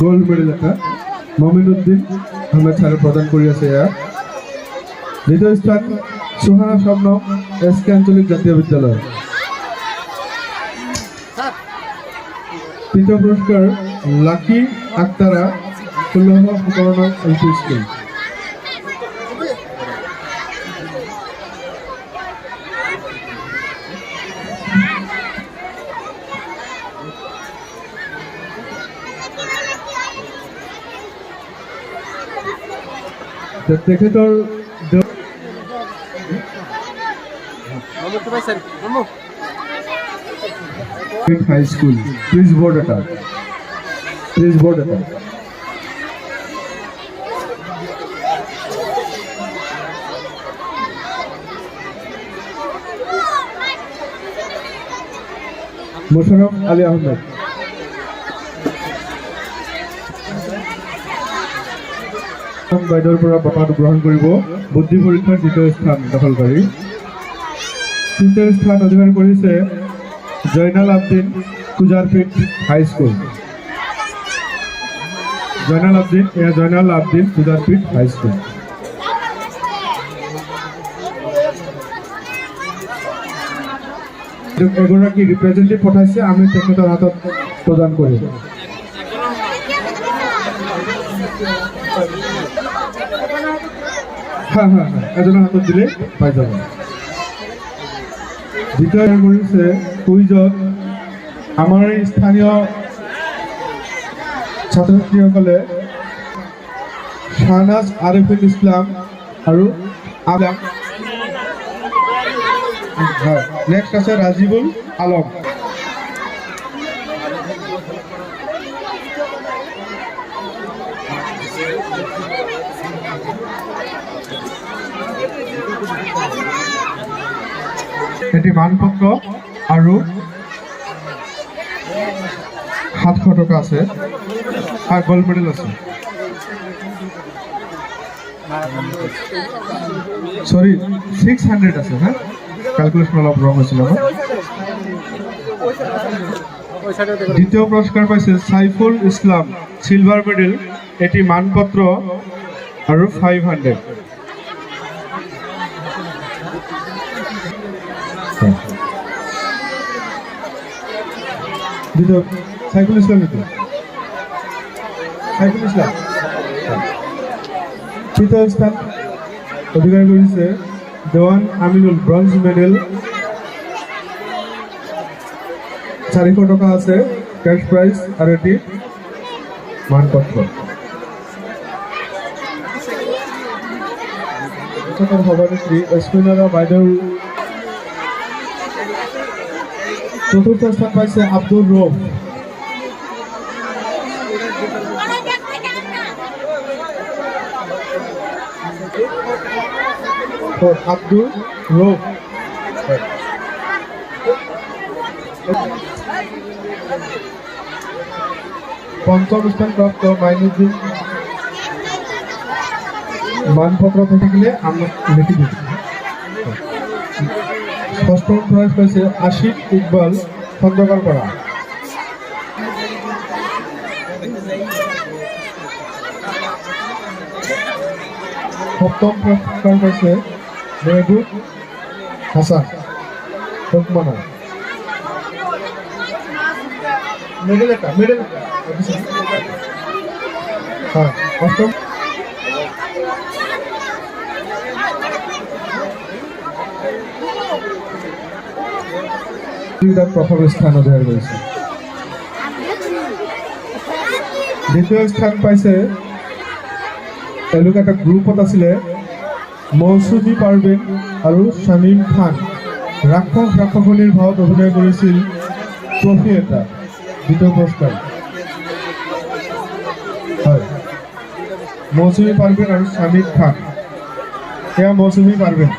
Gold medal এটা মমিনুদ্দিন আহমেদ স্যারে প্রদান করে আছে। দ্বিতীয় স্থান সুহানা শবনম এসকে আঞ্চলিক জাতীয় বিদ্যালয়। তৃতীয় পুরস্কার লাকি আক্তারা 16 এলপি স্কুল। দেখে তোর হাই স্কুল প্লিজ বোর্ড এটা মোশাররফ আলী আহমেদ। বাইদেউৰ পৰা বঁটাটো গ্ৰহণ কৰিব বুদ্ধি পৰীক্ষাৰ দ্বিতীয় স্থান দখলকাৰী। তৃতীয় স্থান অধিকাৰ কৰিছে Joynal Abdin Kujarpith high school. Joynal Abdin Kujarpith high school. এগৰাকী ৰিপ্ৰেজেণ্টেটিভ পঠাইছে, আমি তেখেতৰ হাতত প্ৰদান কৰিম। এজনৰ হাতত দিলে পাই যাব। দ্বিতীয় কৰিছে কুইজত আমাৰ স্থানীয় ছাত্ৰ ছাত্ৰীসকলে শাহনাজ আৰিফুল ইছলাম আৰু আলম। নেক্সট আছে ৰাজিবুল আলম। এটি মানপত্ৰ আৰু 700 টকা আছে আৰু গোল্ড মেডেল আছে। সরি 600 আছে। হ্যাঁ, ক্যালকুলেশন অলপ রং হয়েছিল আমার। দ্বিতীয় পুরস্কার পাইছে সাইফুল ইসলাম সিলভার মেডেল, এটি মানপত্র আৰু 500। দ্বিতীয় সাইফুল ইসলাম তৃতীয় স্থান অধিকার করেছে দেওয়ান আমিনুল ব্রঞ্জ মেডেল, 400 টাকা আছে ক্যাশ প্রাইজ আর এটি মানপত্র। সভানেত্রী এসমিনারা বাইদেউ চতুর্থ স্থান পাইছে আব্দুর রৌফ। আব্দুর রৌফ পঞ্চম স্থান প্রাপ্ত মাইনুদ্দিন মানপত্র থেকে গেলে আমরা লিখে দিই। ষষ্ঠ প্রাইজ পাইছে আশিক ইকবাল খন্দকার পাড়া। সপ্তম পুরস্কার পাইছে মেহবুব হাসান রকমানা। হ্যাঁ, অষ্টম প্রথম স্থান অধিকার করেছে। দ্বিতীয় স্থান পাইছে এলোকা এটা গ্ৰুপত আছিলে মৌচুমী পাৰভীন আৰু শামীম খান। ৰাক্ষসনীৰ ভাৱত অভিনয় কৰিছিল ট্ৰফি এটা। দ্বিতীয় পুৰস্কাৰ হয় মৌচুমী পাৰভীন আৰু শামীম খান। এয়া মৌচুমী পাৰভীন,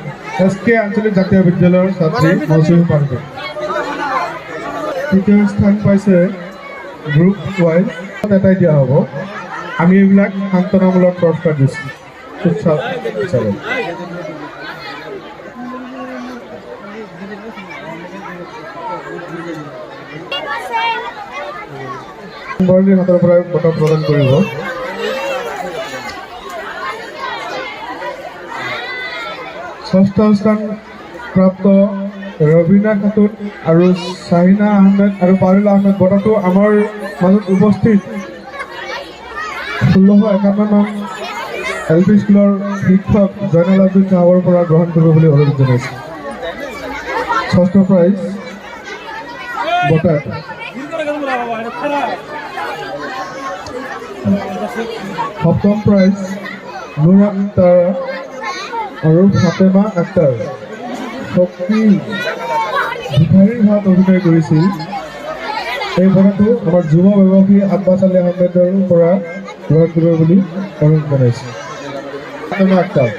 এছকে আঞ্চলিক জাতীয় বিদ্যালয়ৰ ছাত্ৰী মৌচুমী পাৰভীন। তৃতীয় স্থান পাইছে গ্ৰুপ ৱাইজ এটাই দিয়া হ'ব। আমি এইবিলাক সান্তনামূলক পুৰস্কাৰ দিছোঁ উৎসাহ হিচাপে। বৰ্ণীৰ হাতৰ পৰা বঁটা প্ৰদান কৰিব। ষষ্ঠ স্থান প্ৰাপ্ত ৰবিনা খাতুন আৰু শাহিনা আহমেদ আৰু পাৰুল আহমেদ বঁটাটো আমাৰ মাজত উপস্থিত 1651 নং LP স্কুলৰ শিক্ষক জয়নাল আব্দিন চাহাবৰ পৰা গ্ৰহণ কৰিব বুলি অনুৰোধ জনাইছে। ষষ্ঠ প্ৰাইজ বঁটা সপ্তম প্ৰাইজ নুৰ আক্তাৰ আৰু ফাতেমা আক্তাৰ শক্তি ভিখাৰীৰ ভাত অভিনয় কৰিছিল। এই বঁটাটো আমাৰ যুৱ ব্যৱসায়ী আব্বাছ আলী আহমেদৰ পৰা গ্ৰহণ কৰিব বুলি অনুৰোধ জনাইছে। ফাতেমা আক্তাৰ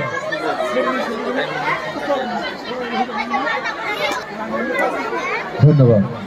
ধন্যবাদ।